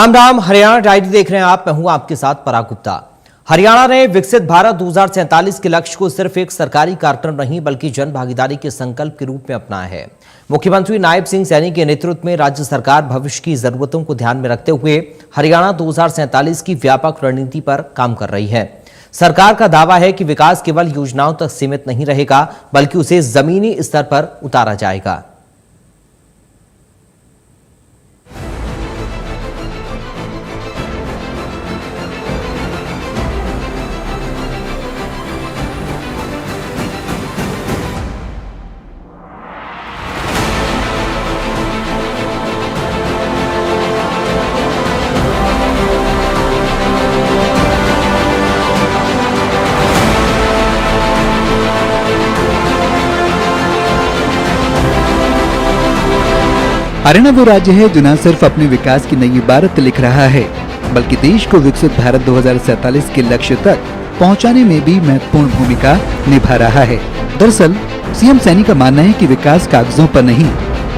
Ram Ram. Haryana diary देख रहे हैं आप। मैं हूं आपके साथ पराग गुप्ता। हरियाणा ने विकसित भारत 2047 के लक्ष्य को सिर्फ एक सरकारी कार्यक्रम नहीं बल्कि जन भागीदारी के संकल्प के रूप में अपनाया है। मुख्यमंत्री नायब सिंह सैनी के नेतृत्व में राज्य सरकार भविष्य की जरूरतों को ध्यान में रखते हुए हरियाणा 2047 की व्यापक रणनीति पर काम कर रही है। सरकार का दावा है कि विकास केवल योजनाओं तक सीमित नहीं रहेगा बल्कि उसे जमीनी स्तर पर उतारा जाएगा। हरियाणा वो राज्य है जो न सिर्फ अपने विकास की नई इबारत लिख रहा है बल्कि देश को विकसित भारत 2047 के लक्ष्य तक पहुंचाने में भी महत्वपूर्ण भूमिका निभा रहा है। दरअसल सीएम सैनी का मानना है कि विकास कागजों पर नहीं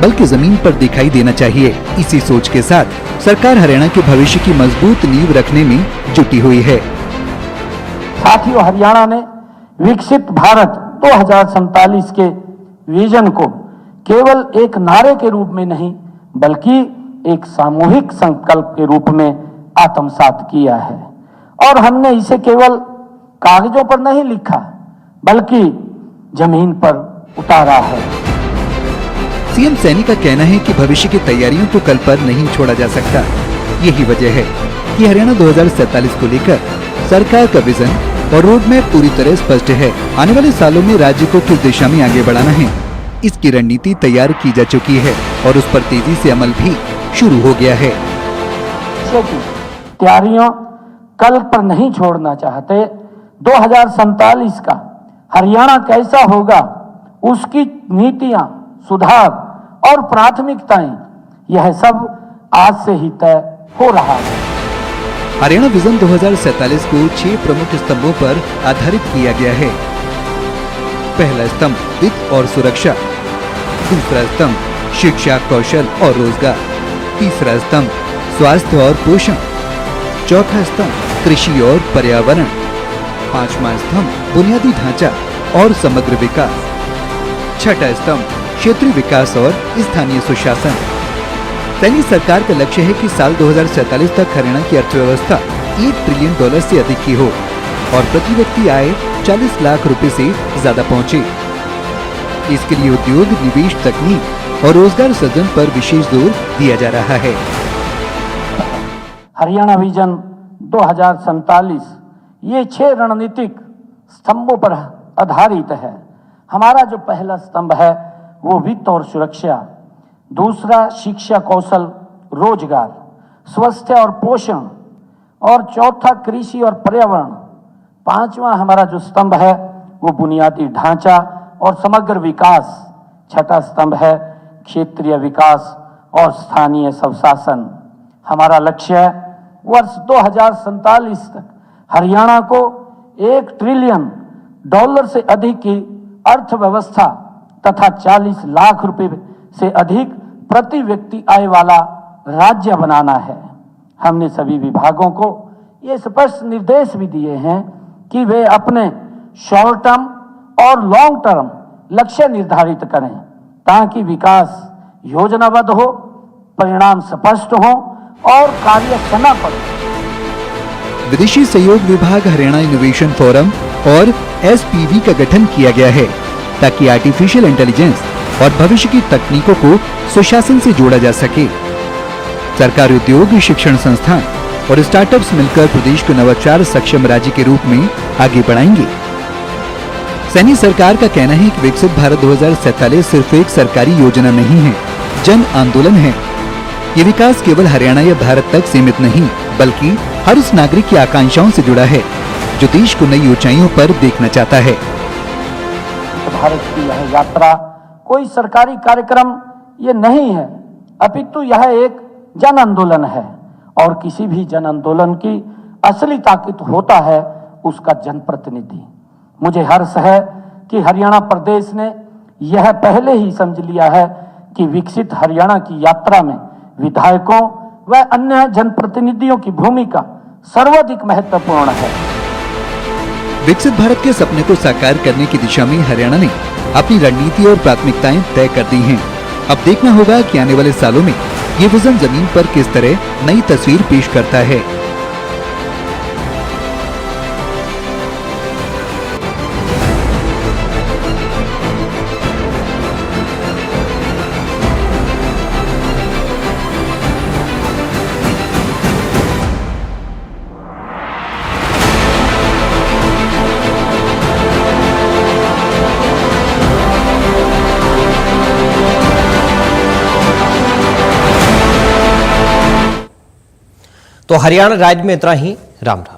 बल्कि जमीन पर दिखाई देना चाहिए। इसी सोच के साथ सरकार हरियाणा के भविष्य की मजबूत नींव रखने में जुटी हुई है। साथियों, हरियाणा ने विकसित भारत 2047 के विजन को केवल एक नारे के रूप में नहीं बल्कि एक सामूहिक संकल्प के रूप में आत्मसात किया है और हमने इसे केवल कागजों पर नहीं लिखा बल्कि जमीन पर उतारा है। सीएम सैनी का कहना है कि भविष्य की तैयारियों को कल पर नहीं छोड़ा जा सकता। यही वजह है कि हरियाणा 2047 को लेकर सरकार का विजन और रोड मैप पूरी तरह स्पष्ट है। आने वाले सालों में राज्य को किस दिशा में आगे बढ़ाना है, इसकी रणनीति तैयार की जा चुकी है और उस पर तेजी से अमल भी शुरू हो गया है। तैयारियों कल पर नहीं छोड़ना चाहते। 2047 का हरियाणा कैसा होगा, उसकी नीतियां, सुधार और प्राथमिकताएं, यह सब आज से ही तय हो रहा है। हरियाणा विजन 2047 को 6 प्रमुख स्तंभों पर आधारित किया गया है। पहला स्तंभ वित्त और सुरक्षा, दूसरा स्तंभ शिक्षा, कौशल और रोजगार, तीसरा स्तंभ स्वास्थ्य और पोषण, चौथा स्तंभ कृषि और पर्यावरण, पांचवा स्तंभ बुनियादी ढांचा और समग्र विकास, छठा स्तंभ क्षेत्रीय विकास और स्थानीय सुशासन। सैनी सरकार का लक्ष्य है कि साल 2047 तक हरियाणा की अर्थव्यवस्था $1 ट्रिलियन से अधिक की हो और प्रति व्यक्ति आय 40 लाख रुपए से ज्यादा पहुंचे। इसके लिए उद्योग, निवेश, तकनीक और रोजगार सृजन पर विशेष जोर दिया जा रहा है। हरियाणा विजन 2047 ये 6 रणनीतिक स्तंभों पर आधारित है। हमारा जो पहला स्तंभ है वो वित्त और सुरक्षा, दूसरा शिक्षा, कौशल, रोजगार, स्वास्थ्य और पोषण और चौथा कृषि और पर्यावरण, पांचवा हमारा जो स्तंभ है वो बुनियादी ढांचा और समग्र विकास, छठा स्तंभ है क्षेत्रीय विकास और स्थानीय स्वशासन। हमारा लक्ष्य है वर्ष 2047 तक हरियाणा को $1 ट्रिलियन से अधिक की अर्थव्यवस्था तथा 40 लाख रुपए से अधिक प्रति व्यक्ति आय वाला राज्य बनाना है। हमने सभी विभागों को ये स्पष्ट निर्देश भी दिए हैं कि वे अपने शॉर्ट टर्म और लॉन्ग टर्म लक्ष्य निर्धारित करें ताकि विकास योजनाबद्ध हो, परिणाम स्पष्ट हो और कार्य समय। विदेशी सहयोग विभाग, हरियाणा इनोवेशन फोरम और SPV का गठन किया गया है ताकि आर्टिफिशियल इंटेलिजेंस और भविष्य की तकनीकों को सुशासन से जोड़ा जा सके। सरकारी उद्योग, शिक्षण संस्थान और स्टार्टअप्स मिलकर प्रदेश को नवाचार सक्षम राज्य के रूप में आगे बढ़ाएंगे। सैनी सरकार का कहना है कि विकसित भारत 2047 सिर्फ एक सरकारी योजना नहीं है, जन आंदोलन है। ये विकास केवल हरियाणा या भारत तक सीमित नहीं बल्कि हर उस नागरिक की आकांक्षाओं से जुड़ा है जो देश को नई ऊंचाइयों पर देखना चाहता है। भारत की यह यात्रा कोई सरकारी कार्यक्रम ये नहीं है, अपितु यह एक जन आंदोलन है और किसी भी जन आंदोलन की असली ताकत होता है उसका जनप्रतिनिधि। मुझे हर्ष है कि हरियाणा प्रदेश ने यह पहले ही समझ लिया है कि विकसित हरियाणा की यात्रा में विधायकों, व अन्य जनप्रतिनिधियों की भूमिका सर्वाधिक महत्वपूर्ण है। विकसित भारत के सपने को साकार करने की दिशा में हरियाणा ने अपनी रणनीति और प्राथमिकताएं तय कर दी हैं। अब देखना होगा कि आने वाले सालों में ये विजन जमीन पर किस तरह नई तस्वीर पेश करता है। तो हरियाणा राज्य में इतना ही। राम राम।